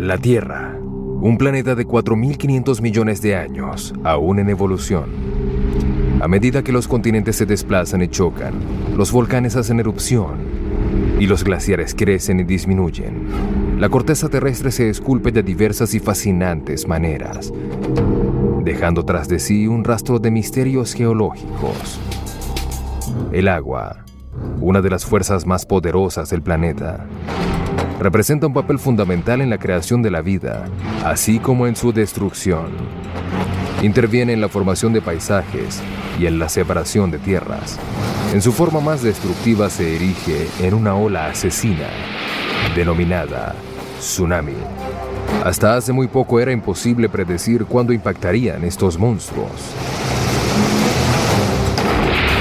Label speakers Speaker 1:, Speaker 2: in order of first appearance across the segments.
Speaker 1: La Tierra, un planeta de 4.500 millones de años, aún en evolución. A medida que los continentes se desplazan y chocan, los volcanes hacen erupción y los glaciares crecen y disminuyen. La corteza terrestre se esculpe de diversas y fascinantes maneras, dejando tras de sí un rastro de misterios geológicos. El agua, una de las fuerzas más poderosas del planeta, representa un papel fundamental en la creación de la vida, así como en su destrucción. Interviene en la formación de paisajes y en la separación de tierras. En su forma más destructiva se erige en una ola asesina, denominada tsunami. Hasta hace muy poco era imposible predecir cuándo impactarían estos monstruos.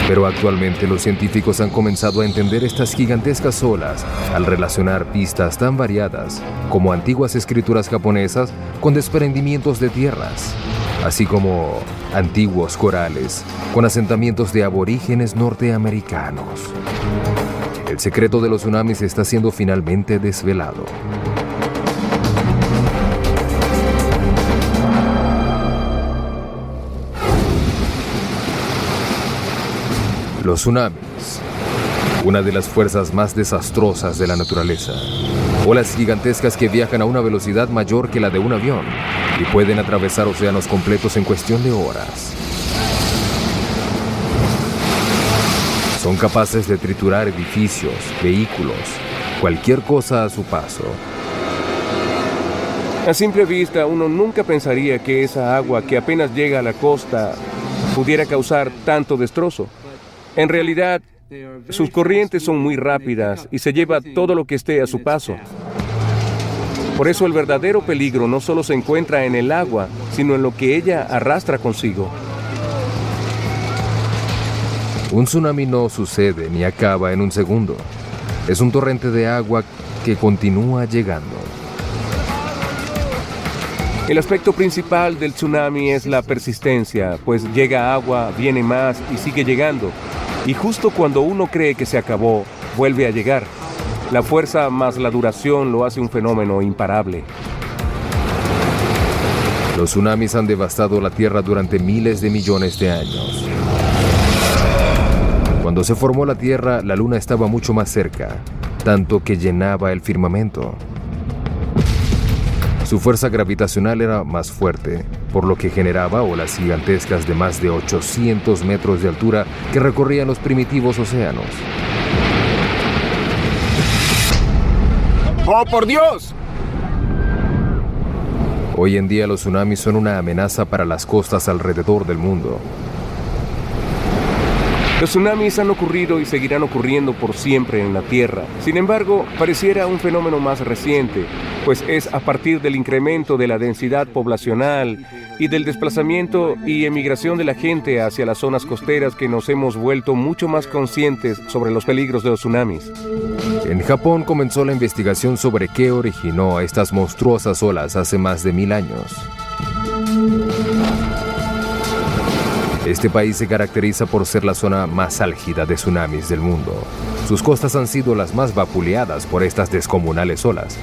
Speaker 1: Pero actualmente los científicos han comenzado a entender estas gigantescas olas al relacionar pistas tan variadas como antiguas escrituras japonesas con desprendimientos de tierras, así como antiguos corales con asentamientos de aborígenes norteamericanos. El secreto de los tsunamis está siendo finalmente desvelado. Los tsunamis, una de las fuerzas más desastrosas de la naturaleza. Olas gigantescas que viajan a una velocidad mayor que la de un avión y pueden atravesar océanos completos en cuestión de horas. Son capaces de triturar edificios, vehículos, cualquier cosa a su paso.
Speaker 2: A simple vista, uno nunca pensaría que esa agua que apenas llega a la costa pudiera causar tanto destrozo. En realidad, sus corrientes son muy rápidas y se lleva todo lo que esté a su paso. Por eso el verdadero peligro no solo se encuentra en el agua, sino en lo que ella arrastra consigo.
Speaker 1: Un tsunami no sucede ni acaba en un segundo. Es un torrente de agua que continúa llegando.
Speaker 2: El aspecto principal del tsunami es la persistencia, pues llega agua, viene más y sigue llegando. Y justo cuando uno cree que se acabó, vuelve a llegar. La fuerza más la duración lo hace un fenómeno imparable.
Speaker 1: Los tsunamis han devastado la Tierra durante miles de millones de años. Cuando se formó la Tierra, la Luna estaba mucho más cerca, tanto que llenaba el firmamento. Su fuerza gravitacional era más fuerte, por lo que generaba olas gigantescas de más de 800 metros de altura que recorrían los primitivos océanos.
Speaker 2: ¡Oh, por Dios!
Speaker 1: Hoy en día los tsunamis son una amenaza para las costas alrededor del mundo.
Speaker 2: Los tsunamis han ocurrido y seguirán ocurriendo por siempre en la Tierra. Sin embargo, pareciera un fenómeno más reciente, pues es a partir del incremento de la densidad poblacional y del desplazamiento y emigración de la gente hacia las zonas costeras que nos hemos vuelto mucho más conscientes sobre los peligros de los tsunamis.
Speaker 1: En Japón comenzó la investigación sobre qué originó a estas monstruosas olas hace más de 1000 años. Este país se caracteriza por ser la zona más álgida de tsunamis del mundo. Sus costas han sido las más vapuleadas por estas descomunales olas,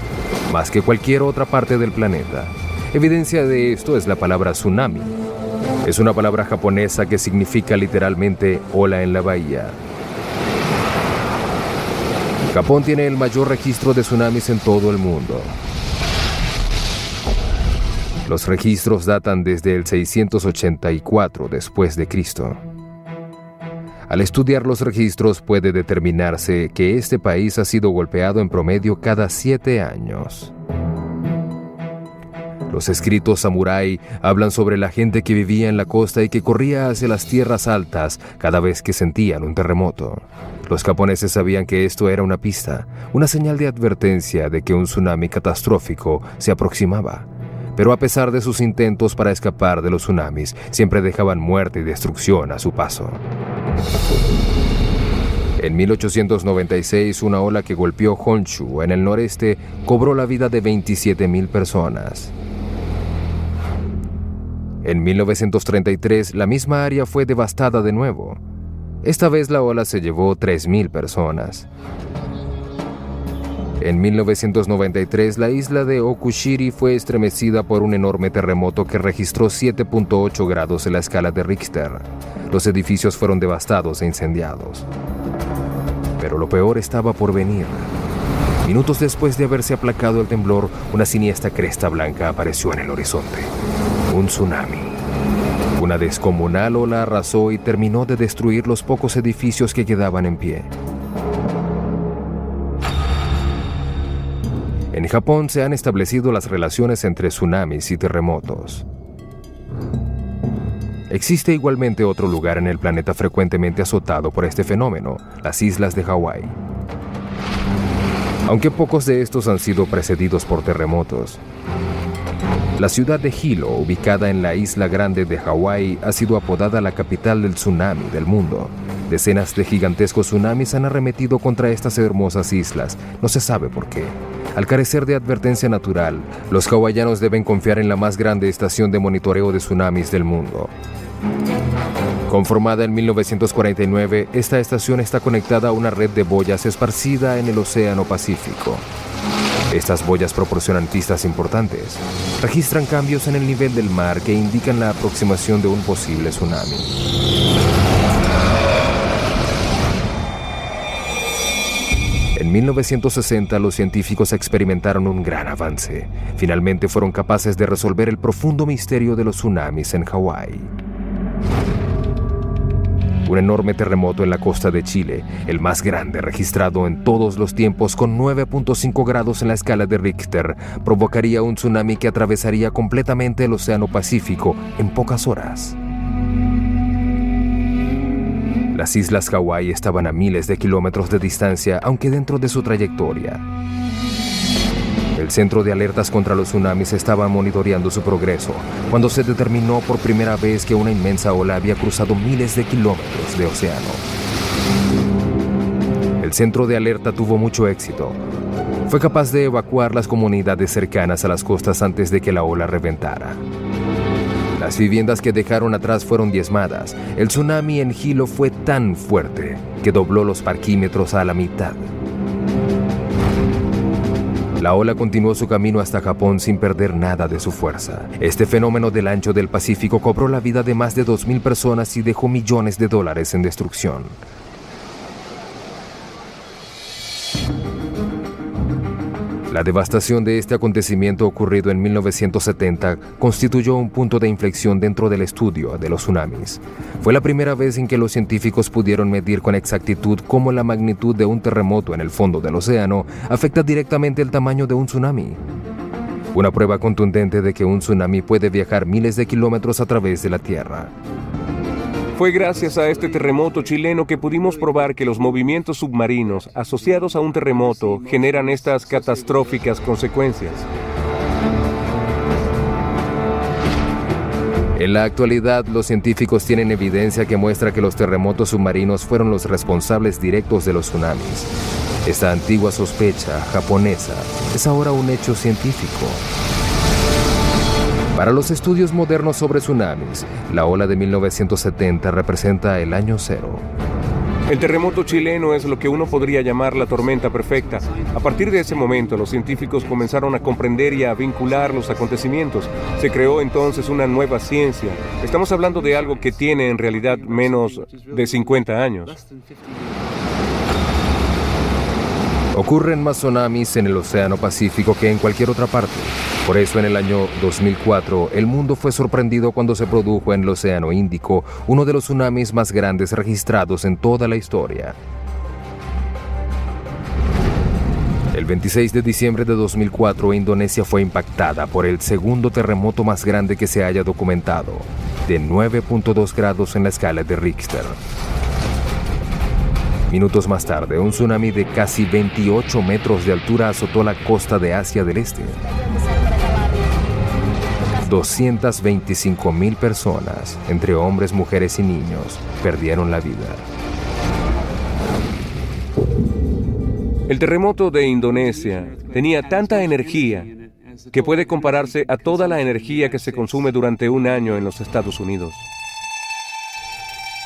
Speaker 1: más que cualquier otra parte del planeta. Evidencia de esto es la palabra tsunami. Es una palabra japonesa que significa literalmente ola en la bahía. Japón tiene el mayor registro de tsunamis en todo el mundo. Los registros datan desde el 684 después de Cristo. Al estudiar los registros puede determinarse que este país ha sido golpeado en promedio cada 7 años. Los escritos samurái hablan sobre la gente que vivía en la costa y que corría hacia las tierras altas cada vez que sentían un terremoto. Los japoneses sabían que esto era una pista, una señal de advertencia de que un tsunami catastrófico se aproximaba. Pero a pesar de sus intentos para escapar de los tsunamis, siempre dejaban muerte y destrucción a su paso. En 1896, una ola que golpeó Honshu, en el noreste, cobró la vida de 27.000 personas. En 1933, la misma área fue devastada de nuevo. Esta vez la ola se llevó 3.000 personas. En 1993, la isla de Okushiri fue estremecida por un enorme terremoto que registró 7.8 grados en la escala de Richter. Los edificios fueron devastados e incendiados. Pero lo peor estaba por venir. Minutos después de haberse aplacado el temblor, una siniestra cresta blanca apareció en el horizonte. Un tsunami. Una descomunal ola arrasó y terminó de destruir los pocos edificios que quedaban en pie. En Japón se han establecido las relaciones entre tsunamis y terremotos. Existe igualmente otro lugar en el planeta frecuentemente azotado por este fenómeno, las islas de Hawái. Aunque pocos de estos han sido precedidos por terremotos. La ciudad de Hilo, ubicada en la isla grande de Hawái, ha sido apodada la capital del tsunami del mundo. Decenas de gigantescos tsunamis han arremetido contra estas hermosas islas. No se sabe por qué. Al carecer de advertencia natural, los hawaianos deben confiar en la más grande estación de monitoreo de tsunamis del mundo. Conformada en 1949, esta estación está conectada a una red de boyas esparcida en el Océano Pacífico. Estas boyas proporcionan pistas importantes. Registran cambios en el nivel del mar que indican la aproximación de un posible tsunami. En 1960, los científicos experimentaron un gran avance. Finalmente fueron capaces de resolver el profundo misterio de los tsunamis en Hawái. Un enorme terremoto en la costa de Chile, el más grande registrado en todos los tiempos con 9.5 grados en la escala de Richter, provocaría un tsunami que atravesaría completamente el Océano Pacífico en pocas horas. Las islas Hawái estaban a miles de kilómetros de distancia, aunque dentro de su trayectoria. El Centro de Alertas contra los Tsunamis estaba monitoreando su progreso cuando se determinó por primera vez que una inmensa ola había cruzado miles de kilómetros de océano. El Centro de Alerta tuvo mucho éxito. Fue capaz de evacuar las comunidades cercanas a las costas antes de que la ola reventara. Las viviendas que dejaron atrás fueron diezmadas. El tsunami en Hilo fue tan fuerte que dobló los parquímetros a la mitad. La ola continuó su camino hasta Japón sin perder nada de su fuerza. Este fenómeno del ancho del Pacífico cobró la vida de más de 2.000 personas y dejó millones de dólares en destrucción. La devastación de este acontecimiento ocurrido en 1970 constituyó un punto de inflexión dentro del estudio de los tsunamis. Fue la primera vez en que los científicos pudieron medir con exactitud cómo la magnitud de un terremoto en el fondo del océano afecta directamente el tamaño de un tsunami. Una prueba contundente de que un tsunami puede viajar miles de kilómetros a través de la Tierra.
Speaker 2: Fue gracias a este terremoto chileno que pudimos probar que los movimientos submarinos asociados a un terremoto generan estas catastróficas consecuencias.
Speaker 1: En la actualidad, los científicos tienen evidencia que muestra que los terremotos submarinos fueron los responsables directos de los tsunamis. Esta antigua sospecha japonesa es ahora un hecho científico. Para los estudios modernos sobre tsunamis, la ola de 1970 representa el año cero.
Speaker 2: El terremoto chileno es lo que uno podría llamar la tormenta perfecta. A partir de ese momento, los científicos comenzaron a comprender y a vincular los acontecimientos. Se creó entonces una nueva ciencia. Estamos hablando de algo que tiene en realidad menos de 50 años.
Speaker 1: Ocurren más tsunamis en el Océano Pacífico que en cualquier otra parte. Por eso, en el año 2004, el mundo fue sorprendido cuando se produjo en el Océano Índico uno de los tsunamis más grandes registrados en toda la historia. El 26 de diciembre de 2004, Indonesia fue impactada por el segundo terremoto más grande que se haya documentado, de 9.2 grados en la escala de Richter. Minutos más tarde, un tsunami de casi 28 metros de altura azotó la costa de Asia del Este. 225.000 personas, entre hombres, mujeres y niños, perdieron la vida.
Speaker 2: El terremoto de Indonesia tenía tanta energía que puede compararse a toda la energía que se consume durante un año en los Estados Unidos.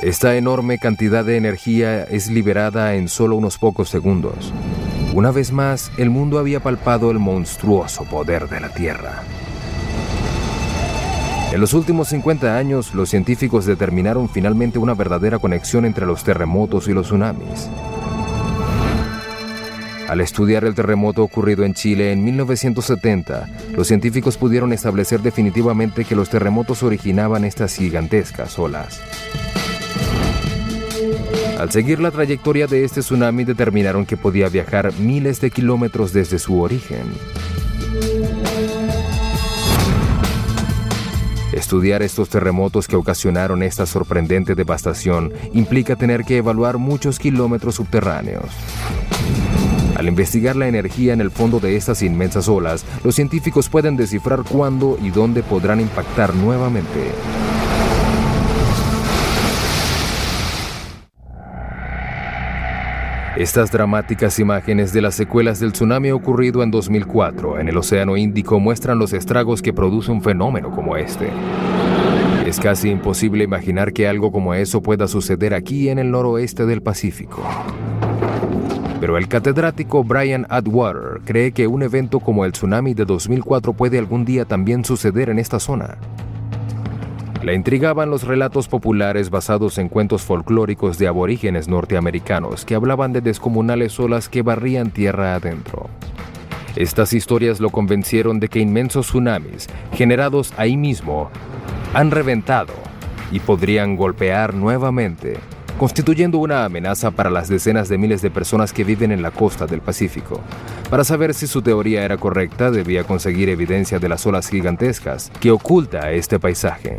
Speaker 1: Esta enorme cantidad de energía es liberada en solo unos pocos segundos. Una vez más, el mundo había palpado el monstruoso poder de la Tierra. En los últimos 50 años, los científicos determinaron finalmente una verdadera conexión entre los terremotos y los tsunamis. Al estudiar el terremoto ocurrido en Chile en 1970, los científicos pudieron establecer definitivamente que los terremotos originaban estas gigantescas olas. Al seguir la trayectoria de este tsunami, determinaron que podía viajar miles de kilómetros desde su origen. Estudiar estos terremotos que ocasionaron esta sorprendente devastación implica tener que evaluar muchos kilómetros subterráneos. Al investigar la energía en el fondo de estas inmensas olas, los científicos pueden descifrar cuándo y dónde podrán impactar nuevamente. Estas dramáticas imágenes de las secuelas del tsunami ocurrido en 2004 en el Océano Índico muestran los estragos que produce un fenómeno como este. Es casi imposible imaginar que algo como eso pueda suceder aquí en el noroeste del Pacífico. Pero el catedrático Brian Atwater cree que un evento como el tsunami de 2004 puede algún día también suceder en esta zona. Le intrigaban los relatos populares basados en cuentos folclóricos de aborígenes norteamericanos que hablaban de descomunales olas que barrían tierra adentro. Estas historias lo convencieron de que inmensos tsunamis, generados ahí mismo, han reventado y podrían golpear nuevamente, constituyendo una amenaza para las decenas de miles de personas que viven en la costa del Pacífico. Para saber si su teoría era correcta, debía conseguir evidencia de las olas gigantescas que oculta este paisaje.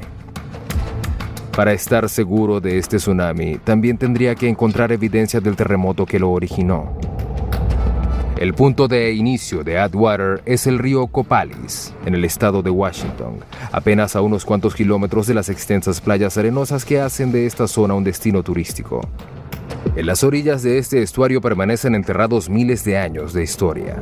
Speaker 1: Para estar seguro de este tsunami, también tendría que encontrar evidencia del terremoto que lo originó. El punto de inicio de Atwater es el río Copalis, en el estado de Washington, apenas a unos cuantos kilómetros de las extensas playas arenosas que hacen de esta zona un destino turístico. En las orillas de este estuario permanecen enterrados miles de años de historia.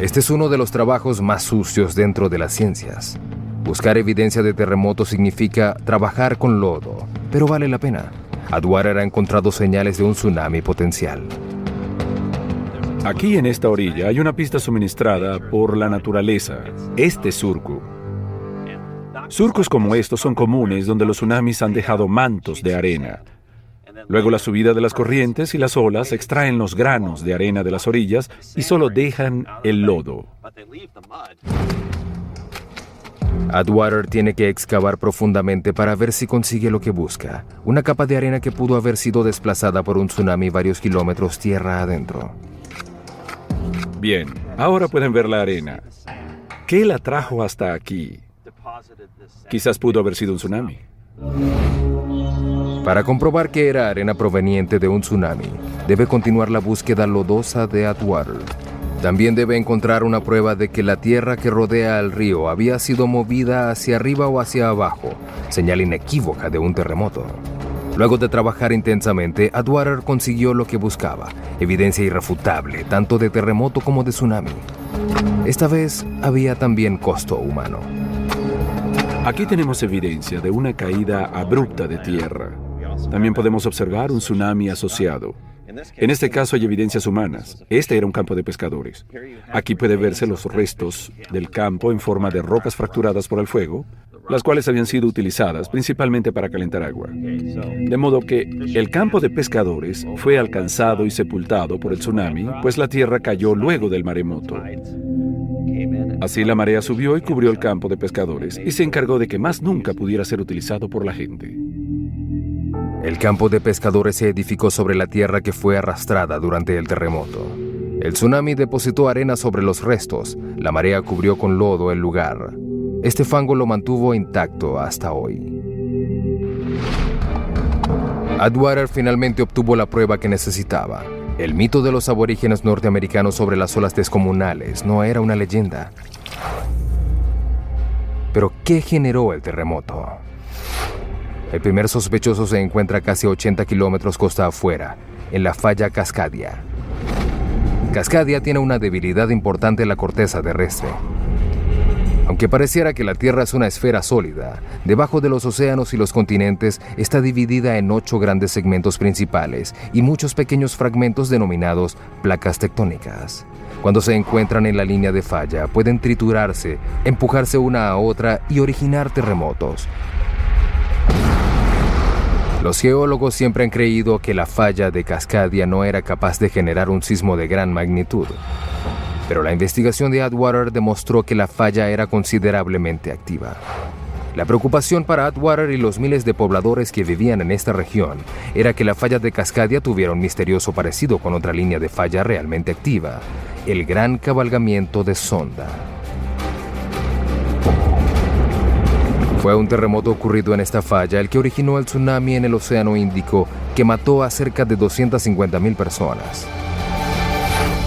Speaker 1: Este es uno de los trabajos más sucios dentro de las ciencias. Buscar evidencia de terremotos significa trabajar con lodo, pero vale la pena. Atwater ha encontrado señales de un tsunami potencial.
Speaker 3: Aquí en esta orilla hay una pista suministrada por la naturaleza, este surco. Surcos como estos son comunes donde los tsunamis han dejado mantos de arena. Luego la subida de las corrientes y las olas extraen los granos de arena de las orillas y solo dejan el lodo.
Speaker 1: Atwater tiene que excavar profundamente para ver si consigue lo que busca, una capa de arena que pudo haber sido desplazada por un tsunami varios kilómetros tierra adentro.
Speaker 3: Bien, ahora pueden ver la arena. ¿Qué la trajo hasta aquí? Quizás pudo haber sido un tsunami.
Speaker 1: Para comprobar que era arena proveniente de un tsunami, debe continuar la búsqueda lodosa de Atwater. También debe encontrar una prueba de que la tierra que rodea al río había sido movida hacia arriba o hacia abajo, señal inequívoca de un terremoto. Luego de trabajar intensamente, Atwater consiguió lo que buscaba, evidencia irrefutable, tanto de terremoto como de tsunami. Esta vez había también costo humano.
Speaker 3: Aquí tenemos evidencia de una caída abrupta de tierra. También podemos observar un tsunami asociado. En este caso hay evidencias humanas. Este era un campo de pescadores. Aquí puede verse los restos del campo en forma de rocas fracturadas por el fuego, las cuales habían sido utilizadas principalmente para calentar agua. De modo que el campo de pescadores fue alcanzado y sepultado por el tsunami, pues la tierra cayó luego del maremoto. Así la marea subió y cubrió el campo de pescadores y se encargó de que más nunca pudiera ser utilizado por la gente.
Speaker 1: El campo de pescadores se edificó sobre la tierra que fue arrastrada durante el terremoto. El tsunami depositó arena sobre los restos, la marea cubrió con lodo el lugar. Este fango lo mantuvo intacto hasta hoy. Atwater finalmente obtuvo la prueba que necesitaba. El mito de los aborígenes norteamericanos sobre las olas descomunales no era una leyenda. Pero, ¿qué generó el terremoto? El primer sospechoso se encuentra casi 80 kilómetros costa afuera, en la falla Cascadia. Cascadia tiene una debilidad importante en la corteza terrestre. Aunque pareciera que la Tierra es una esfera sólida, debajo de los océanos y los continentes está dividida en 8 grandes segmentos principales y muchos pequeños fragmentos denominados placas tectónicas. Cuando se encuentran en la línea de falla, pueden triturarse, empujarse una a otra y originar terremotos. Los geólogos siempre han creído que la falla de Cascadia no era capaz de generar un sismo de gran magnitud. Pero la investigación de Atwater demostró que la falla era considerablemente activa. La preocupación para Atwater y los miles de pobladores que vivían en esta región era que la falla de Cascadia tuviera un misterioso parecido con otra línea de falla realmente activa, el Gran Cabalgamiento de Sonda. Fue un terremoto ocurrido en esta falla el que originó el tsunami en el Océano Índico que mató a cerca de 250,000 personas.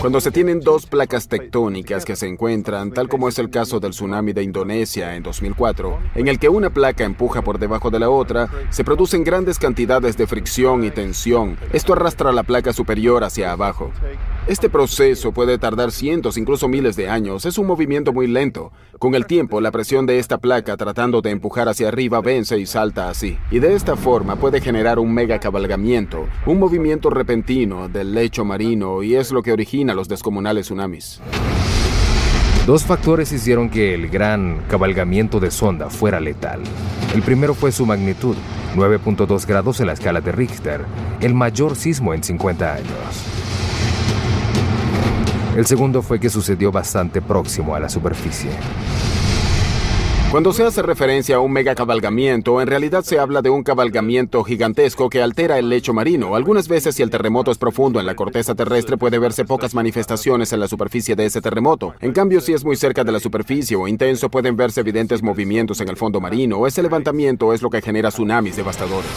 Speaker 4: Cuando se tienen 2 placas tectónicas que se encuentran, tal como es el caso del tsunami de Indonesia en 2004, en el que una placa empuja por debajo de la otra, se producen grandes cantidades de fricción y tensión. Esto arrastra la placa superior hacia abajo. Este proceso puede tardar cientos, incluso miles de años. Es un movimiento muy lento. Con el tiempo, la presión de esta placa tratando de empujar hacia arriba vence y salta así. Y de esta forma puede generar un mega cabalgamiento, un movimiento repentino del lecho marino, y es lo que origina los descomunales tsunamis.
Speaker 1: 2 factores hicieron que el Gran Cabalgamiento de Sonda fuera letal. El primero fue su magnitud, 9.2 grados en la escala de Richter, el mayor sismo en 50 años. El segundo fue que sucedió bastante próximo a la superficie.
Speaker 4: Cuando se hace referencia a un megacabalgamiento, en realidad se habla de un cabalgamiento gigantesco que altera el lecho marino. Algunas veces, si el terremoto es profundo en la corteza terrestre, puede verse pocas manifestaciones en la superficie de ese terremoto. En cambio, si es muy cerca de la superficie o intenso, pueden verse evidentes movimientos en el fondo marino. Ese levantamiento es lo que genera tsunamis devastadores.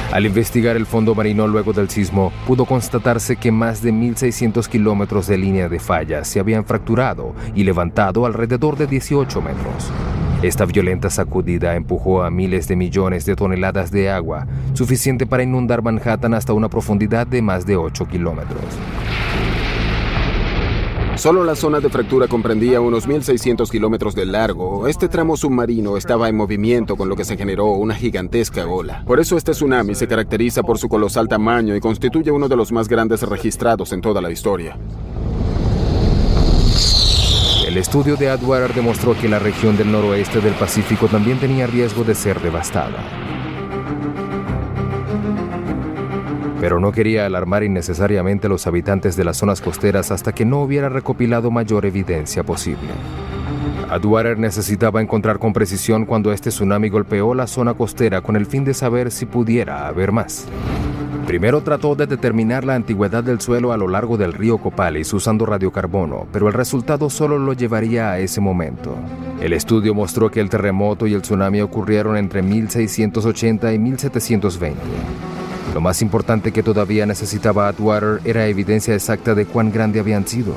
Speaker 1: Al investigar el fondo marino luego del sismo, pudo constatarse que más de 1.600 kilómetros de línea de falla se habían fracturado y levantado alrededor de 18 metros. Esta violenta sacudida empujó a miles de millones de toneladas de agua, suficiente para inundar Manhattan hasta una profundidad de más de 8 kilómetros.
Speaker 4: Solo la zona de fractura comprendía unos 1.600 kilómetros de largo. Este tramo submarino estaba en movimiento, con lo que se generó una gigantesca ola. Por eso este tsunami se caracteriza por su colosal tamaño y constituye uno de los más grandes registrados en toda la historia.
Speaker 1: El estudio de Atwater demostró que la región del noroeste del Pacífico también tenía riesgo de ser devastada. Pero no quería alarmar innecesariamente a los habitantes de las zonas costeras hasta que no hubiera recopilado mayor evidencia posible. Atwater necesitaba encontrar con precisión cuando este tsunami golpeó la zona costera con el fin de saber si pudiera haber más. Primero trató de determinar la antigüedad del suelo a lo largo del río Copalis usando radiocarbono, pero el resultado solo lo llevaría a ese momento. El estudio mostró que el terremoto y el tsunami ocurrieron entre 1680 y 1720. Lo más importante que todavía necesitaba Atwater era evidencia exacta de cuán grande habían sido.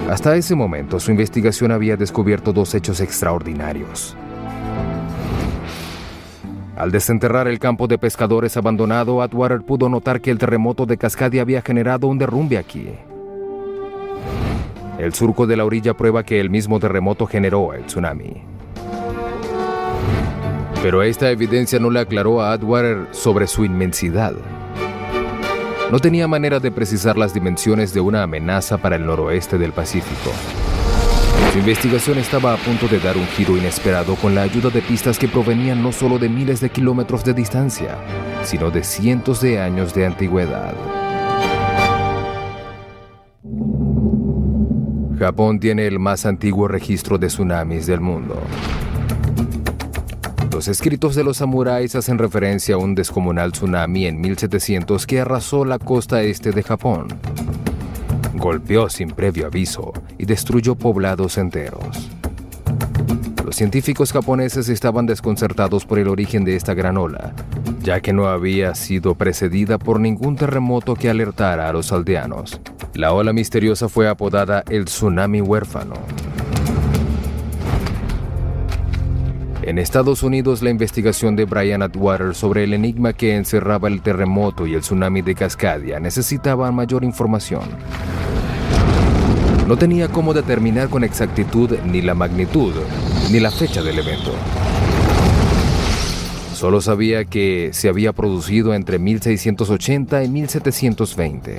Speaker 1: Hasta ese momento, su investigación había descubierto 2 hechos extraordinarios. Al desenterrar el campo de pescadores abandonado, Atwater pudo notar que el terremoto de Cascadia había generado un derrumbe aquí. El surco de la orilla prueba que el mismo terremoto generó el tsunami. Pero esta evidencia no le aclaró a Atwater sobre su inmensidad. No tenía manera de precisar las dimensiones de una amenaza para el noroeste del Pacífico. Su investigación estaba a punto de dar un giro inesperado con la ayuda de pistas que provenían no solo de miles de kilómetros de distancia, sino de cientos de años de antigüedad. Japón tiene el más antiguo registro de tsunamis del mundo. Los escritos de los samuráis hacen referencia a un descomunal tsunami en 1700 que arrasó la costa este de Japón. Golpeó sin previo aviso y destruyó poblados enteros. Los científicos japoneses estaban desconcertados por el origen de esta gran ola, ya que no había sido precedida por ningún terremoto que alertara a los aldeanos. La ola misteriosa fue apodada el tsunami huérfano. En Estados Unidos, la investigación de Brian Atwater sobre el enigma que encerraba el terremoto y el tsunami de Cascadia necesitaba mayor información. No tenía cómo determinar con exactitud ni la magnitud ni la fecha del evento. Solo sabía que se había producido entre 1680 y 1720.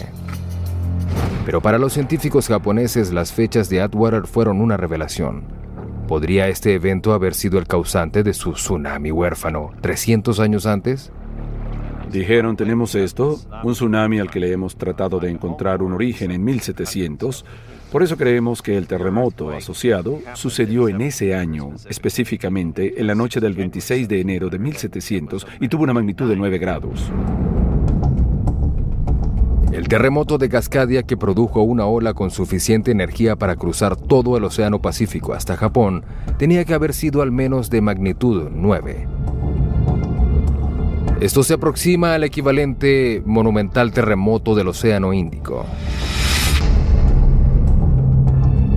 Speaker 1: Pero para los científicos japoneses las fechas de Atwater fueron una revelación. ¿Podría este evento haber sido el causante de su tsunami huérfano 300 años antes?
Speaker 3: Dijeron, tenemos esto, un tsunami al que le hemos tratado de encontrar un origen en 1700. Por eso creemos que el terremoto asociado sucedió en ese año, específicamente en la noche del 26 de enero de 1700 y tuvo una magnitud de 9 grados.
Speaker 1: El terremoto de Cascadia, que produjo una ola con suficiente energía para cruzar todo el Océano Pacífico hasta Japón, tenía que haber sido al menos de magnitud 9. Esto se aproxima al equivalente monumental terremoto del Océano Índico.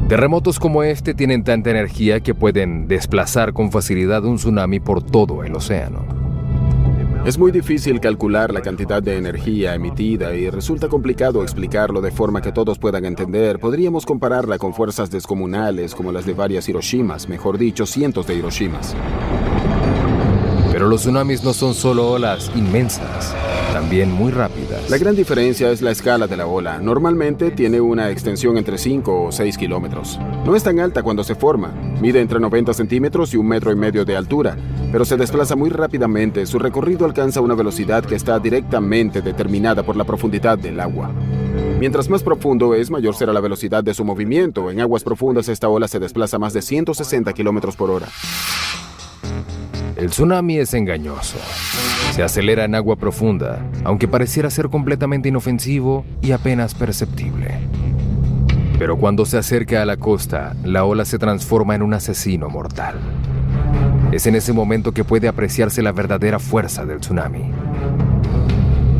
Speaker 1: Terremotos como este tienen tanta energía que pueden desplazar con facilidad un tsunami por todo el océano.
Speaker 4: Es muy difícil calcular la cantidad de energía emitida y resulta complicado explicarlo de forma que todos puedan entender. Podríamos compararla con fuerzas descomunales como las de varias Hiroshimas, mejor dicho, cientos de Hiroshimas.
Speaker 1: Pero los tsunamis no son solo olas inmensas, también muy rápidas.
Speaker 4: La gran diferencia es la escala de la ola. Normalmente tiene una extensión entre 5 o 6 kilómetros. No es tan alta cuando se forma. Mide entre 90 centímetros y 1,5 metros de altura, pero se desplaza muy rápidamente. Su recorrido alcanza una velocidad que está directamente determinada por la profundidad del agua. Mientras más profundo es, mayor será la velocidad de su movimiento. En aguas profundas esta ola se desplaza más de 160 kilómetros por hora.
Speaker 1: El tsunami es engañoso. Se acelera en agua profunda, aunque pareciera ser completamente inofensivo y apenas perceptible. Pero cuando se acerca a la costa, la ola se transforma en un asesino mortal. Es en ese momento que puede apreciarse la verdadera fuerza del tsunami.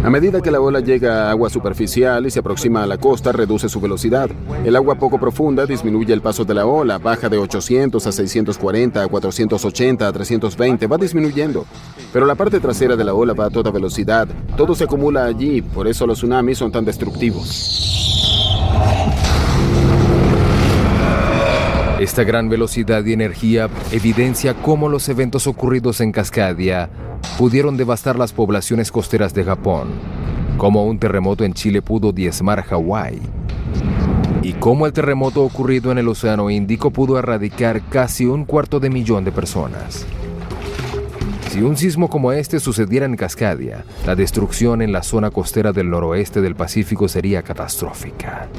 Speaker 4: A medida que la ola llega a agua superficial y se aproxima a la costa, reduce su velocidad. El agua poco profunda disminuye el paso de la ola, baja de 800 a 640, a 480, a 320, va disminuyendo. Pero la parte trasera de la ola va a toda velocidad. Todo se acumula allí, por eso los tsunamis son tan destructivos.
Speaker 1: Esta gran velocidad y energía evidencia cómo los eventos ocurridos en Cascadia pudieron devastar las poblaciones costeras de Japón, cómo un terremoto en Chile pudo diezmar Hawái, y cómo el terremoto ocurrido en el Océano Índico pudo erradicar casi 250,000 de personas. Si un sismo como este sucediera en Cascadia, la destrucción en la zona costera del noroeste del Pacífico sería catastrófica.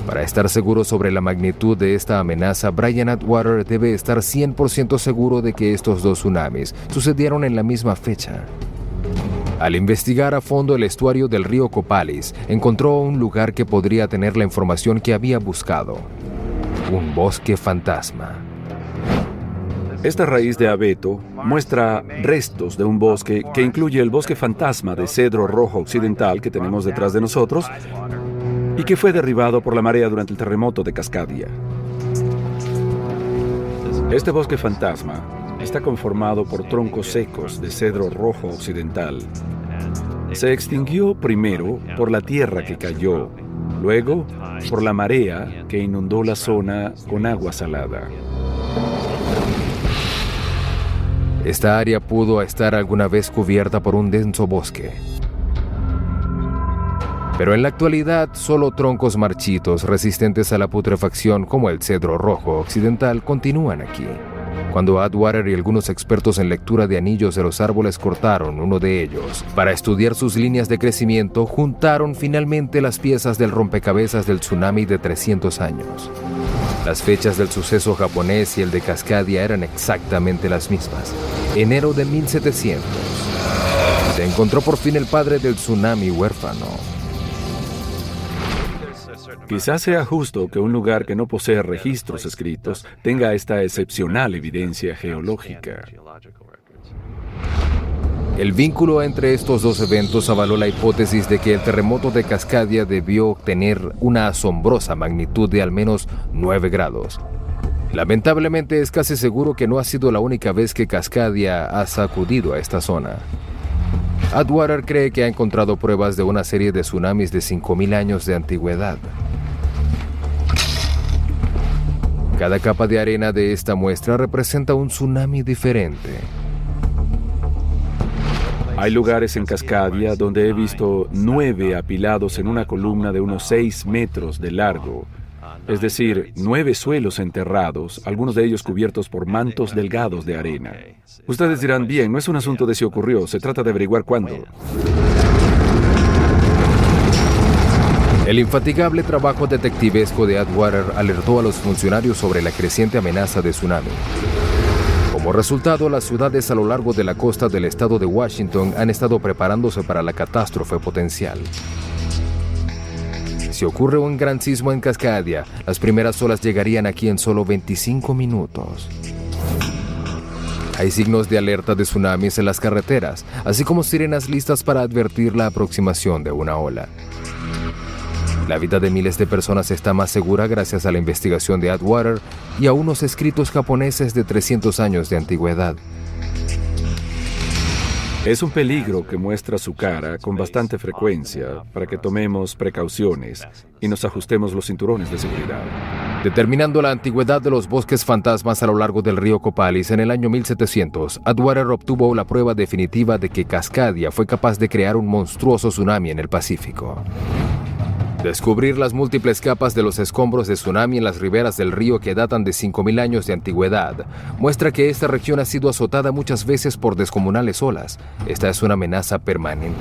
Speaker 1: Para estar seguro sobre la magnitud de esta amenaza, Brian Atwater debe estar 100% seguro de que estos dos tsunamis sucedieron en la misma fecha. Al investigar a fondo el estuario del río Copalis, encontró un lugar que podría tener la información que había buscado: un bosque fantasma.
Speaker 3: Esta raíz de abeto muestra restos de un bosque que incluye el bosque fantasma de cedro rojo occidental que tenemos detrás de nosotros y que fue derribado por la marea durante el terremoto de Cascadia. Este bosque fantasma está conformado por troncos secos de cedro rojo occidental. Se extinguió primero por la tierra que cayó, luego por la marea que inundó la zona con agua salada.
Speaker 1: Esta área pudo estar alguna vez cubierta por un denso bosque. Pero en la actualidad, solo troncos marchitos resistentes a la putrefacción como el cedro rojo occidental continúan aquí. Cuando Atwater y algunos expertos en lectura de anillos de los árboles cortaron uno de ellos para estudiar sus líneas de crecimiento, juntaron finalmente las piezas del rompecabezas del tsunami de 300 años. Las fechas del suceso japonés y el de Cascadia eran exactamente las mismas. Enero de 1700. Se encontró por fin el padre del tsunami huérfano.
Speaker 3: Quizás sea justo que un lugar que no posee registros escritos tenga esta excepcional evidencia geológica.
Speaker 1: El vínculo entre estos dos eventos avaló la hipótesis de que el terremoto de Cascadia debió tener una asombrosa magnitud de al menos 9 grados. Lamentablemente es casi seguro que no ha sido la única vez que Cascadia ha sacudido a esta zona. Atwater cree que ha encontrado pruebas de una serie de tsunamis de 5,000 años de antigüedad. Cada capa de arena de esta muestra representa un tsunami diferente.
Speaker 3: Hay lugares en Cascadia donde he visto 9 apilados en una columna de unos 6 metros de largo. Es decir, 9 suelos enterrados, algunos de ellos cubiertos por mantos delgados de arena. Ustedes dirán, bien, no es un asunto de si ocurrió, se trata de averiguar cuándo.
Speaker 1: El infatigable trabajo detectivesco de Atwater alertó a los funcionarios sobre la creciente amenaza de tsunami. Como resultado, las ciudades a lo largo de la costa del estado de Washington han estado preparándose para la catástrofe potencial. Si ocurre un gran sismo en Cascadia, las primeras olas llegarían aquí en solo 25 minutos. Hay signos de alerta de tsunamis en las carreteras, así como sirenas listas para advertir la aproximación de una ola. La vida de miles de personas está más segura gracias a la investigación de Atwater y a unos escritos japoneses de 300 años de antigüedad.
Speaker 3: Es un peligro que muestra su cara con bastante frecuencia para que tomemos precauciones y nos ajustemos los cinturones de seguridad.
Speaker 1: Determinando la antigüedad de los bosques fantasmas a lo largo del río Copalis en el año 1700, Atwater obtuvo la prueba definitiva de que Cascadia fue capaz de crear un monstruoso tsunami en el Pacífico. Descubrir las múltiples capas de los escombros de tsunami en las riberas del río que datan de 5.000 años de antigüedad muestra que esta región ha sido azotada muchas veces por descomunales olas. Esta es una amenaza permanente.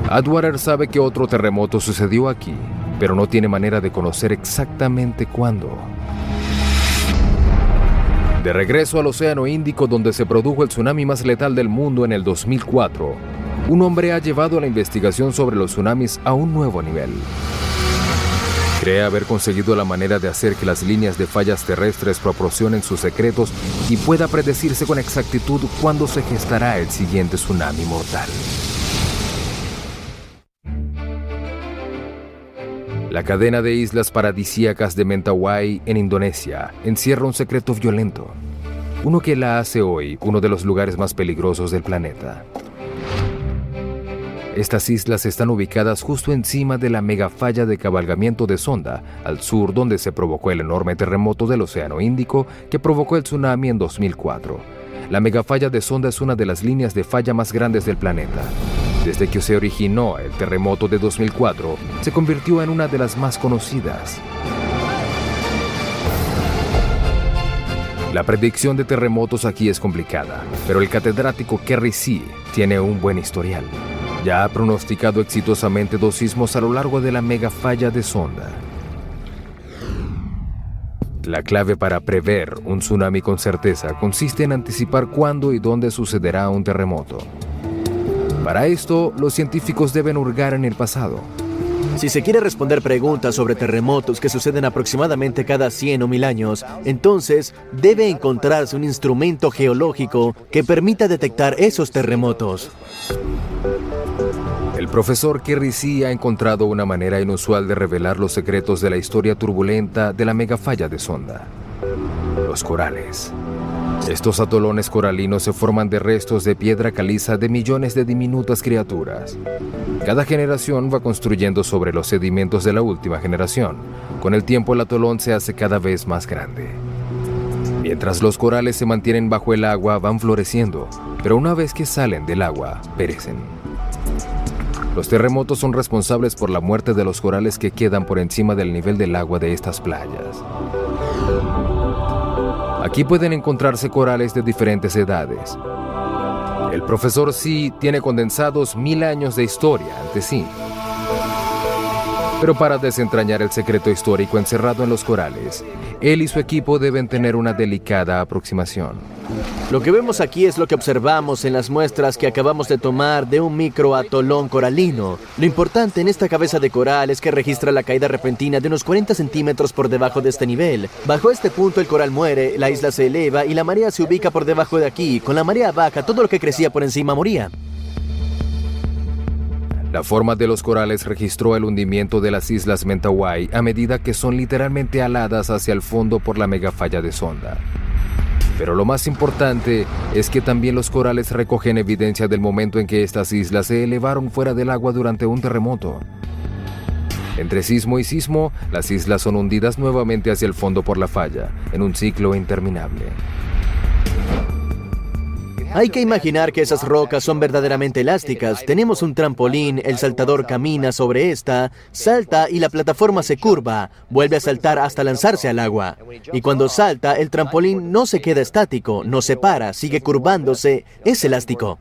Speaker 1: Atwater sabe que otro terremoto sucedió aquí, pero no tiene manera de conocer exactamente cuándo. De regreso al Océano Índico, donde se produjo el tsunami más letal del mundo en el 2004, un hombre ha llevado la investigación sobre los tsunamis a un nuevo nivel. Cree haber conseguido la manera de hacer que las líneas de fallas terrestres proporcionen sus secretos y pueda predecirse con exactitud cuándo se gestará el siguiente tsunami mortal. La cadena de islas paradisíacas de Mentawai en Indonesia encierra un secreto violento, uno que la hace hoy uno de los lugares más peligrosos del planeta. Estas islas están ubicadas justo encima de la megafalla de cabalgamiento de Sonda, al sur donde se provocó el enorme terremoto del Océano Índico que provocó el tsunami en 2004. La megafalla de Sonda es una de las líneas de falla más grandes del planeta. Desde que se originó el terremoto de 2004, se convirtió en una de las más conocidas. La predicción de terremotos aquí es complicada, pero el catedrático Kerry C. tiene un buen historial. Ya ha pronosticado exitosamente 2 sismos a lo largo de la megafalla de Sonda. La clave para prever un tsunami con certeza consiste en anticipar cuándo y dónde sucederá un terremoto. Para esto, los científicos deben hurgar en el pasado.
Speaker 5: Si se quiere responder preguntas sobre terremotos que suceden aproximadamente cada 100 o 1000 años, entonces debe encontrarse un instrumento geológico que permita detectar esos terremotos.
Speaker 1: El profesor Kerry C. ha encontrado una manera inusual de revelar los secretos de la historia turbulenta de la megafalla de Sonda: los corales. Estos atolones coralinos se forman de restos de piedra caliza de millones de diminutas criaturas. Cada generación va construyendo sobre los sedimentos de la última generación. Con el tiempo el atolón se hace cada vez más grande. Mientras los corales se mantienen bajo el agua, van floreciendo, pero una vez que salen del agua, perecen. Los terremotos son responsables por la muerte de los corales que quedan por encima del nivel del agua de estas playas. Aquí pueden encontrarse corales de diferentes edades. El profesor C. tiene condensados 1000 años de historia ante sí. Pero para desentrañar el secreto histórico encerrado en los corales, él y su equipo deben tener una delicada aproximación.
Speaker 5: Lo que vemos aquí es lo que observamos en las muestras que acabamos de tomar de un microatolón coralino. Lo importante en esta cabeza de coral es que registra la caída repentina de unos 40 centímetros por debajo de este nivel. Bajo este punto el coral muere, la isla se eleva y la marea se ubica por debajo de aquí. Con la marea baja, todo lo que crecía por encima moría.
Speaker 1: La forma de los corales registró el hundimiento de las islas Mentawai a medida que son literalmente aladas hacia el fondo por la megafalla de Sonda. Pero lo más importante es que también los corales recogen evidencia del momento en que estas islas se elevaron fuera del agua durante un terremoto. Entre sismo y sismo, las islas son hundidas nuevamente hacia el fondo por la falla, en un ciclo interminable.
Speaker 5: Hay que imaginar que esas rocas son verdaderamente elásticas. Tenemos un trampolín, el saltador camina sobre esta, salta y la plataforma se curva, vuelve a saltar hasta lanzarse al agua. Y cuando salta, el trampolín no se queda estático, no se para, sigue curvándose, es elástico.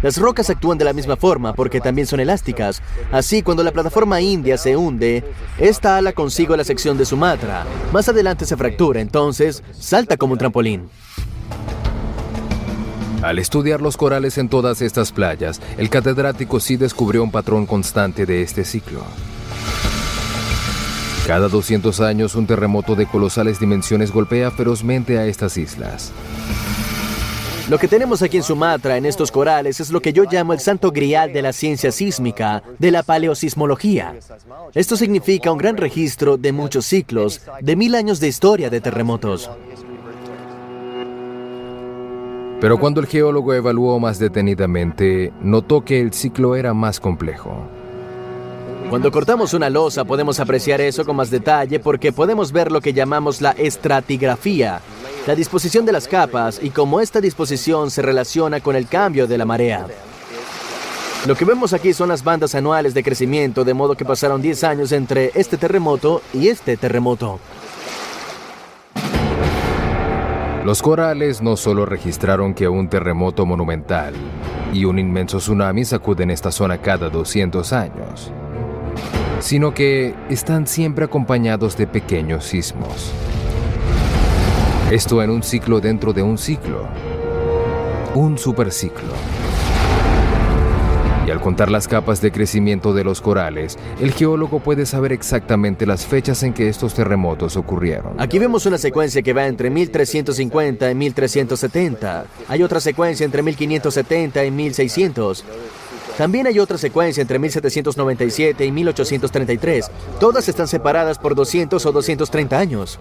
Speaker 5: Las rocas actúan de la misma forma porque también son elásticas. Así, cuando la plataforma india se hunde, esta ala consigue la sección de Sumatra. Más adelante se fractura, entonces salta como un trampolín.
Speaker 1: Al estudiar los corales en todas estas playas, el catedrático sí descubrió un patrón constante de este ciclo. Cada 200 años, un terremoto de colosales dimensiones golpea ferozmente a estas islas.
Speaker 5: Lo que tenemos aquí en Sumatra, en estos corales, es lo que yo llamo el santo grial de la ciencia sísmica, de la paleosismología. Esto significa un gran registro de muchos ciclos, de 1000 años de historia de terremotos.
Speaker 1: Pero cuando el geólogo evaluó más detenidamente, notó que el ciclo era más complejo.
Speaker 5: Cuando cortamos una losa podemos apreciar eso con más detalle porque podemos ver lo que llamamos la estratigrafía, la disposición de las capas y cómo esta disposición se relaciona con el cambio de la marea. Lo que vemos aquí son las bandas anuales de crecimiento, de modo que pasaron 10 años entre este terremoto y este terremoto.
Speaker 1: Los corales no solo registraron que un terremoto monumental y un inmenso tsunami sacuden esta zona cada 200 años, sino que están siempre acompañados de pequeños sismos. Esto en un ciclo dentro de un ciclo, un superciclo. Y al contar las capas de crecimiento de los corales, el geólogo puede saber exactamente las fechas en que estos terremotos ocurrieron.
Speaker 5: Aquí vemos una secuencia que va entre 1350 y 1370. Hay otra secuencia entre 1570 y 1600. También hay otra secuencia entre 1797 y 1833. Todas están separadas por 200 o 230 años.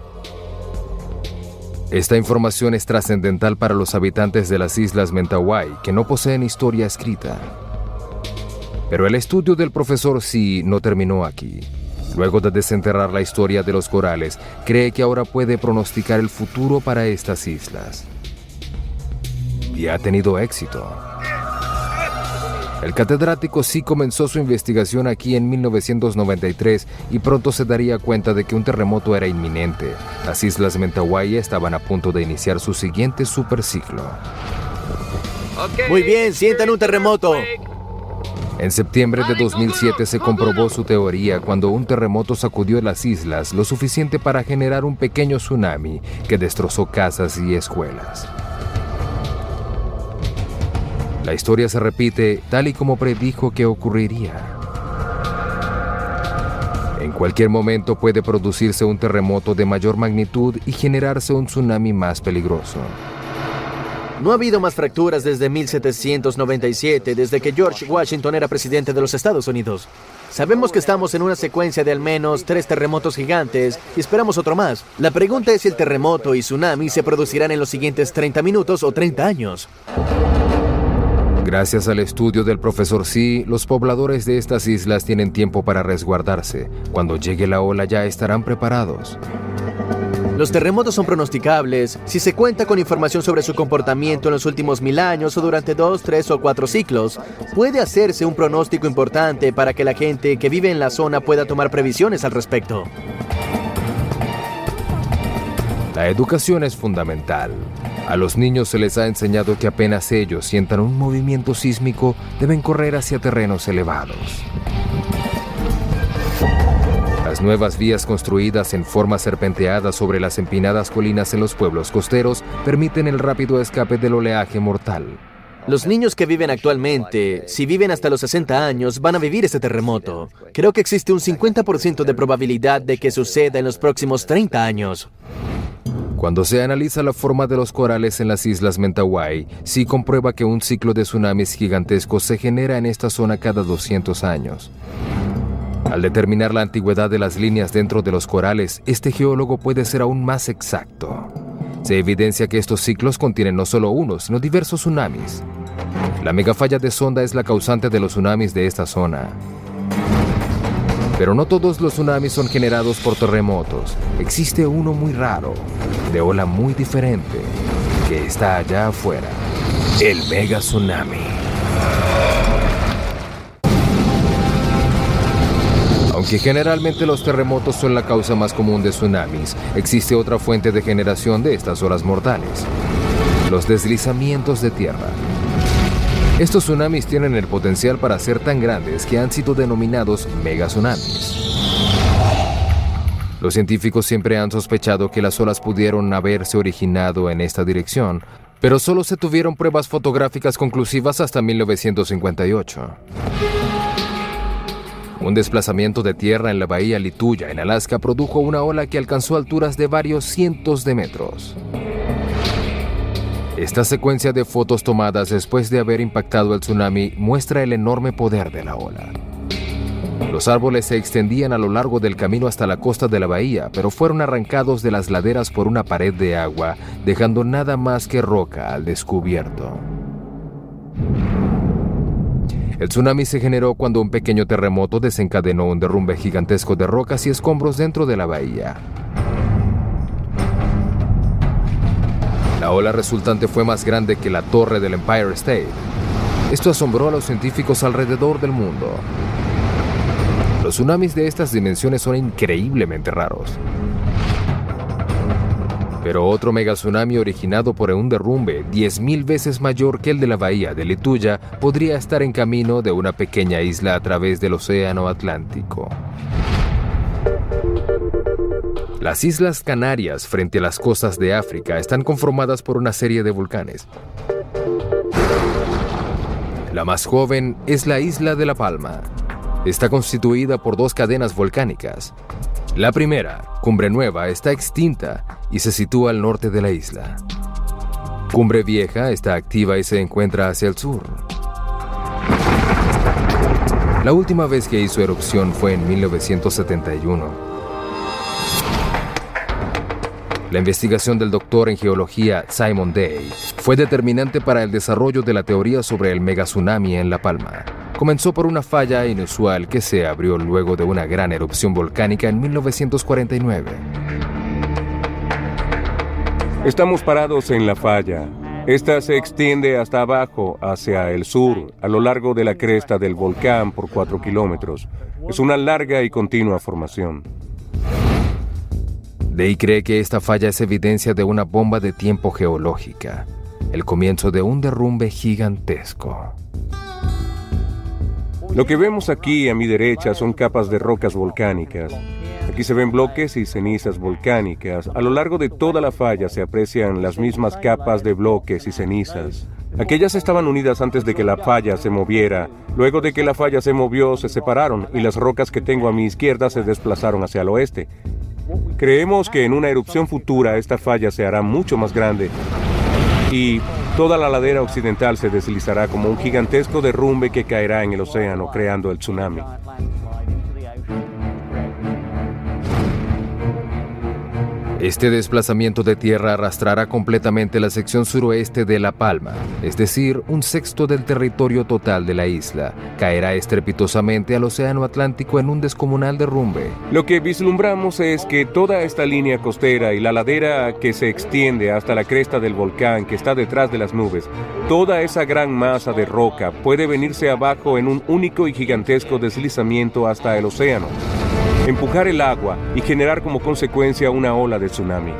Speaker 1: Esta información es trascendental para los habitantes de las Islas Mentawai, que no poseen historia escrita. Pero el estudio del profesor Xi no terminó aquí. Luego de desenterrar la historia de los corales, cree que ahora puede pronosticar el futuro para estas islas. Y ha tenido éxito. El catedrático Xi comenzó su investigación aquí en 1993 y pronto se daría cuenta de que un terremoto era inminente. Las Islas Mentawai estaban a punto de iniciar su siguiente superciclo.
Speaker 5: Muy bien, sientan un terremoto.
Speaker 1: En septiembre de 2007 se comprobó su teoría cuando un terremoto sacudió las islas lo suficiente para generar un pequeño tsunami que destrozó casas y escuelas. La historia se repite tal y como predijo que ocurriría. En cualquier momento puede producirse un terremoto de mayor magnitud y generarse un tsunami más peligroso.
Speaker 5: No ha habido más fracturas desde 1797, desde que George Washington era presidente de los Estados Unidos. Sabemos que estamos en una secuencia de al menos 3 terremotos gigantes y esperamos otro más. La pregunta es si el terremoto y tsunami se producirán en los siguientes 30 minutos o 30 años.
Speaker 1: Gracias al estudio del profesor Xi, los pobladores de estas islas tienen tiempo para resguardarse. Cuando llegue la ola ya estarán preparados.
Speaker 5: Los terremotos son pronosticables si se cuenta con información sobre su comportamiento en los últimos 1000 años o durante 2, 3 o 4 ciclos. Puede hacerse un pronóstico importante para que la gente que vive en la zona pueda tomar previsiones al respecto.
Speaker 1: La educación es fundamental. A los niños se les ha enseñado que apenas ellos sientan un movimiento sísmico, deben correr hacia terrenos elevados. Las nuevas vías construidas en forma serpenteada sobre las empinadas colinas en los pueblos costeros permiten el rápido escape del oleaje mortal.
Speaker 5: Los niños que viven actualmente, si viven hasta los 60 años, van a vivir este terremoto. Creo que existe un 50% de probabilidad de que suceda en los próximos 30 años.
Speaker 1: Cuando se analiza la forma de los corales en las Islas Mentawai, sí comprueba que un ciclo de tsunamis gigantescos se genera en esta zona cada 200 años. Al determinar la antigüedad de las líneas dentro de los corales, este geólogo puede ser aún más exacto. Se evidencia que estos ciclos contienen no solo uno, sino diversos tsunamis. La megafalla de sonda es la causante de los tsunamis de esta zona. Pero no todos los tsunamis son generados por terremotos. Existe uno muy raro, de ola muy diferente, que está allá afuera. El mega tsunami. Aunque generalmente los terremotos son la causa más común de tsunamis, existe otra fuente de generación de estas olas mortales: los deslizamientos de tierra. Estos tsunamis tienen el potencial para ser tan grandes que han sido denominados megatsunamis. Los científicos siempre han sospechado que las olas pudieron haberse originado en esta dirección, pero solo se tuvieron pruebas fotográficas conclusivas hasta 1958. Un desplazamiento de tierra en la bahía Lituya, en Alaska, produjo una ola que alcanzó alturas de varios cientos de metros. Esta secuencia de fotos tomadas después de haber impactado el tsunami muestra el enorme poder de la ola. Los árboles se extendían a lo largo del camino hasta la costa de la bahía, pero fueron arrancados de las laderas por una pared de agua, dejando nada más que roca al descubierto. El tsunami se generó cuando un pequeño terremoto desencadenó un derrumbe gigantesco de rocas y escombros dentro de la bahía. La ola resultante fue más grande que la torre del Empire State. Esto asombró a los científicos alrededor del mundo. Los tsunamis de estas dimensiones son increíblemente raros. Pero otro megatsunami originado por un derrumbe 10.000 veces mayor que el de la bahía de Lituya podría estar en camino de una pequeña isla a través del Océano Atlántico. Las Islas Canarias, frente a las costas de África, están conformadas por una serie de volcanes. La más joven es la isla de La Palma. Está constituida por dos cadenas volcánicas. La primera, Cumbre Nueva, está extinta y se sitúa al norte de la isla. Cumbre Vieja está activa y se encuentra hacia el sur. La última vez que hizo erupción fue en 1971. La investigación del doctor en geología Simon Day fue determinante para el desarrollo de la teoría sobre el megatsunami en La Palma. Comenzó por una falla inusual que se abrió luego de una gran erupción volcánica en 1949.
Speaker 2: Estamos parados en la falla. Esta se extiende hasta abajo, hacia el sur, a lo largo de la cresta del volcán por 4 kilómetros. Es una larga y continua formación.
Speaker 1: Day cree que esta falla es evidencia de una bomba de tiempo geológica, el comienzo de un derrumbe gigantesco.
Speaker 2: Lo que vemos aquí a mi derecha son capas de rocas volcánicas. Aquí se ven bloques y cenizas volcánicas. A lo largo de toda la falla se aprecian las mismas capas de bloques y cenizas. Aquellas estaban unidas antes de que la falla se moviera. Luego de que la falla se movió, se separaron y las rocas que tengo a mi izquierda se desplazaron hacia el oeste. Creemos que en una erupción futura esta falla se hará mucho más grande y toda la ladera occidental se deslizará como un gigantesco derrumbe que caerá en el océano, creando el tsunami.
Speaker 1: Este desplazamiento de tierra arrastrará completamente la sección suroeste de La Palma, es decir, 1/6 del territorio total de la isla. Caerá estrepitosamente al Océano Atlántico en un descomunal derrumbe.
Speaker 2: Lo que vislumbramos es que toda esta línea costera y la ladera que se extiende hasta la cresta del volcán que está detrás de las nubes, toda esa gran masa de roca puede venirse abajo en un único y gigantesco deslizamiento hasta el océano, empujar el agua y generar como consecuencia una ola de tsunami.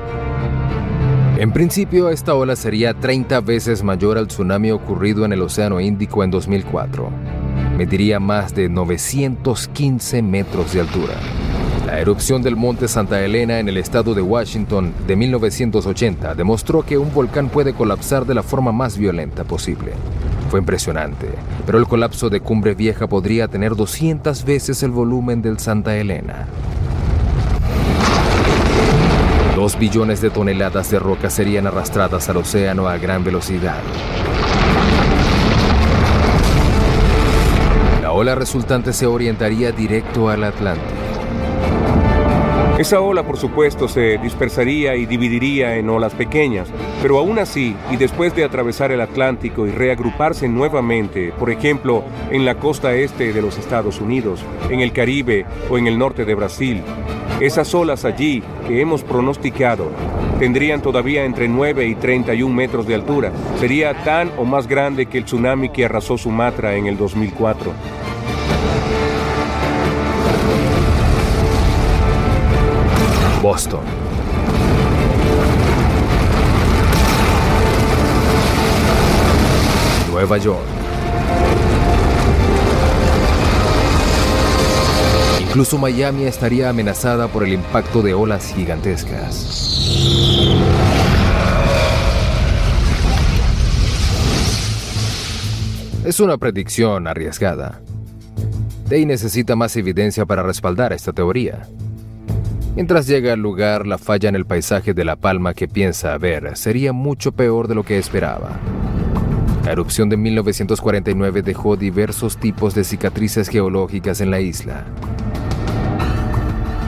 Speaker 1: En principio, esta ola sería 30 veces mayor al tsunami ocurrido en el Océano Índico en 2004. Mediría más de 915 metros de altura. La erupción del monte Santa Elena en el estado de Washington de 1980 demostró que un volcán puede colapsar de la forma más violenta posible. Fue impresionante, pero el colapso de Cumbre Vieja podría tener 200 veces el volumen del Santa Elena. 2 billones de toneladas de roca serían arrastradas al océano a gran velocidad. La ola resultante se orientaría directo al Atlántico.
Speaker 2: Esa ola, por supuesto, se dispersaría y dividiría en olas pequeñas, pero aún así, y después de atravesar el Atlántico y reagruparse nuevamente, por ejemplo, en la costa este de los Estados Unidos, en el Caribe o en el norte de Brasil, esas olas allí que hemos pronosticado tendrían todavía entre 9 y 31 metros de altura. Sería tan o más grande que el tsunami que arrasó Sumatra en el 2004.
Speaker 1: Boston. Nueva York. Incluso Miami estaría amenazada por el impacto de olas gigantescas. Es una predicción arriesgada. Day necesita más evidencia para respaldar esta teoría. Mientras llega al lugar, la falla en el paisaje de La Palma que piensa ver sería mucho peor de lo que esperaba. La erupción de 1949 dejó diversos tipos de cicatrices geológicas en la isla.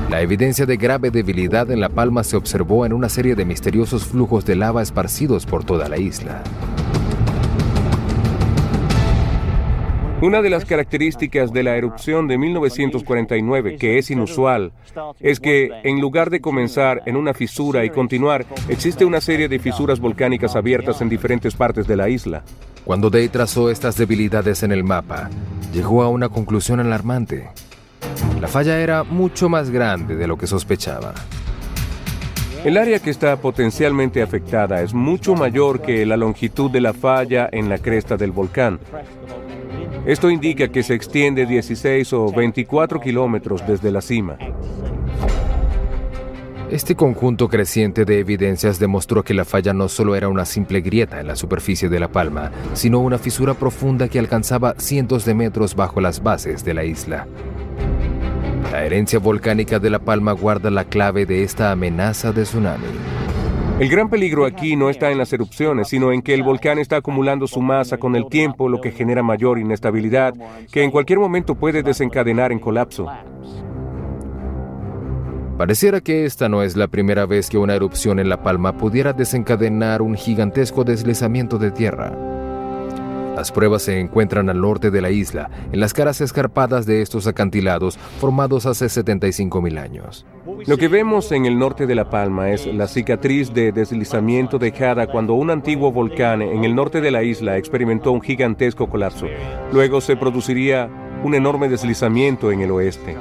Speaker 1: La evidencia de grave debilidad en La Palma se observó en una serie de misteriosos flujos de lava esparcidos por toda la isla.
Speaker 2: Una de las características de la erupción de 1949, que es inusual, es que en lugar de comenzar en una fisura y continuar, existe una serie de fisuras volcánicas abiertas en diferentes partes de la isla.
Speaker 1: Cuando Day trazó estas debilidades en el mapa, llegó a una conclusión alarmante. La falla era mucho más grande de lo que sospechaba.
Speaker 2: El área que está potencialmente afectada es mucho mayor que la longitud de la falla en la cresta del volcán. Esto indica que se extiende 16 o 24 kilómetros desde la cima.
Speaker 1: Este conjunto creciente de evidencias demostró que la falla no solo era una simple grieta en la superficie de La Palma, sino una fisura profunda que alcanzaba cientos de metros bajo las bases de la isla. La herencia volcánica de La Palma guarda la clave de esta amenaza de tsunami.
Speaker 2: El gran peligro aquí no está en las erupciones, sino en que el volcán está acumulando su masa con el tiempo, lo que genera mayor inestabilidad, que en cualquier momento puede desencadenar en colapso.
Speaker 1: Pareciera que esta no es la primera vez que una erupción en La Palma pudiera desencadenar un gigantesco deslizamiento de tierra. Las pruebas se encuentran al norte de la isla, en las caras escarpadas de estos acantilados formados hace 75.000 años.
Speaker 2: Lo que vemos en el norte de La Palma es la cicatriz de deslizamiento dejada cuando un antiguo volcán en el norte de la isla experimentó un gigantesco colapso. Luego se produciría un enorme deslizamiento en el oeste,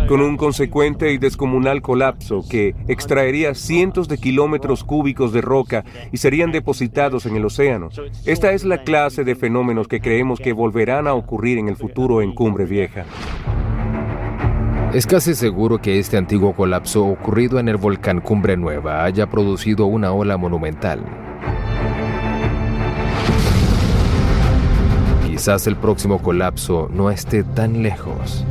Speaker 2: con un consecuente y descomunal colapso que extraería cientos de kilómetros cúbicos de roca y serían depositados en el océano. Esta es la clase de fenómenos que creemos que volverán a ocurrir en el futuro en Cumbre Vieja.
Speaker 1: Es casi seguro que este antiguo colapso ocurrido en el volcán Cumbre Nueva haya producido una ola monumental. Quizás el próximo colapso no esté tan lejos.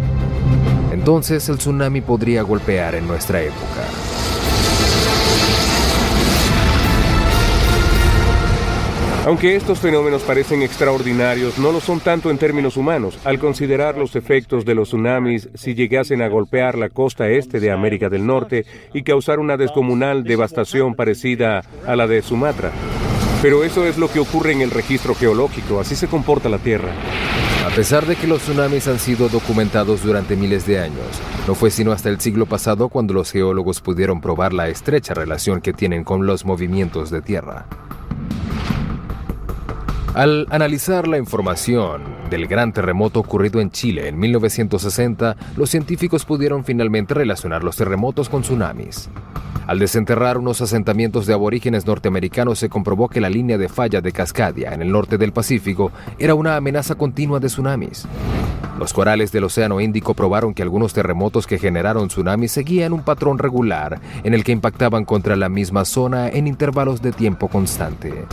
Speaker 1: Entonces el tsunami podría golpear en nuestra época.
Speaker 2: Aunque estos fenómenos parecen extraordinarios, no lo son tanto en términos humanos, al considerar los efectos de los tsunamis si llegasen a golpear la costa este de América del Norte y causar una descomunal devastación parecida a la de Sumatra. Pero eso es lo que ocurre en el registro geológico, así se comporta la Tierra.
Speaker 1: A pesar de que los tsunamis han sido documentados durante miles de años, no fue sino hasta el siglo pasado cuando los geólogos pudieron probar la estrecha relación que tienen con los movimientos de tierra. Al analizar la información del gran terremoto ocurrido en Chile en 1960, los científicos pudieron finalmente relacionar los terremotos con tsunamis. Al desenterrar unos asentamientos de aborígenes norteamericanos, se comprobó que la línea de falla de Cascadia, en el norte del Pacífico, era una amenaza continua de tsunamis. Los corales del Océano Índico probaron que algunos terremotos que generaron tsunamis seguían un patrón regular en el que impactaban contra la misma zona en intervalos de tiempo constante.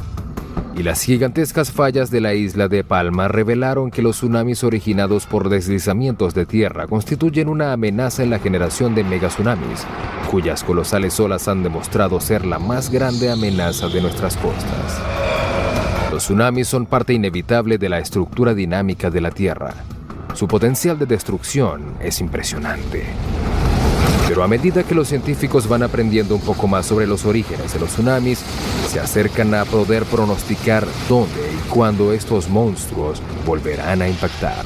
Speaker 1: Y las gigantescas fallas de la isla de Palma revelaron que los tsunamis originados por deslizamientos de tierra constituyen una amenaza en la generación de megatsunamis, cuyas colosales olas han demostrado ser la más grande amenaza de nuestras costas. Los tsunamis son parte inevitable de la estructura dinámica de la Tierra. Su potencial de destrucción es impresionante. Pero a medida que los científicos van aprendiendo un poco más sobre los orígenes de los tsunamis, se acercan a poder pronosticar dónde y cuándo estos monstruos volverán a impactar.